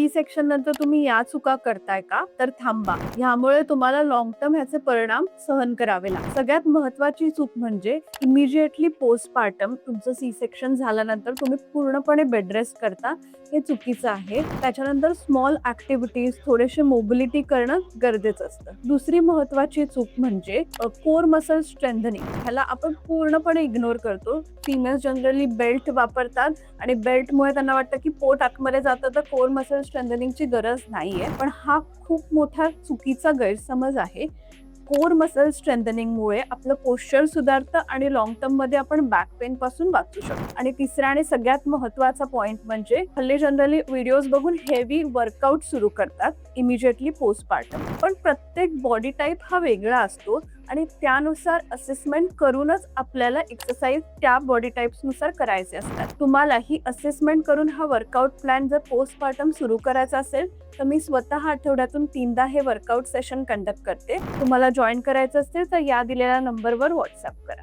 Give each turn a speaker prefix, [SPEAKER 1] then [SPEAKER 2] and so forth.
[SPEAKER 1] C section नंतर तुम्ही या चुका करताय का, तर थांबा. ह्यामुळे तुम्हाला लॉंग टर्म ह्याचे परिणाम सहन करावे लागतात. सगळ्यात महत्वाची चूक म्हणजे इमिजिएटली पोस्टपार्टम तुमचं सी सेक्शन झाल्यानंतर तुम्ही पूर्णपणे बेड रेस्ट करता. हे चुकीचं आहे. त्याच्यानंतर स्मॉल ऍक्टिव्हिटीज, थोडेसे मोबिलिटी करणं गरजेचं असतं. दुसरी महत्वाची चूक म्हणजे कोर मसल स्ट्रेंथनिंग. ह्याला आपण पूर्णपणे इग्नोर करतो. फिमेल्स जनरली बेल्ट वापरतात आणि बेल्टमुळे त्यांना वाटतं की पोट आतमध्ये जातं तर कोर मसल स्ट्रेंथनिंगची गरज नाहीये, पण हा खूप मोठा चुकीचा गैरसमज आहे. कोर मसल स्ट्रेंथनिंगमुळे आपलं पोश्चर सुधारतं आणि लॉंग टर्म मध्ये आपण बॅक पेन पासून वाचू शकतो. आणि तिसरा आणि सगळ्यात महत्वाचा पॉइंट म्हणजे हल्ली जनरली व्हिडिओज बघून हेवी वर्कआउट सुरू करतात इमिजिएटली पोस्टपार्टम. पण प्रत्येक बॉडी टाईप हा वेगळा असतो आणि त्यानुसार असेसमेंट करूनच आपल्याला एक्सरसाइज त्या बॉडी टाईप्सनुसार करायचे असतात. तुम्हाला ही असेसमेंट करून हा वर्कआउट प्लॅन जर पोस्टपार्टम सुरू करायचा असेल तर मी स्वतः आठवड्यातून 3दा हे वर्कआउट सेशन कंडक्ट करते. तुम्हाला जॉईन करायचं असेल तर या दिलेल्या नंबरवर व्हॉट्सअप करा.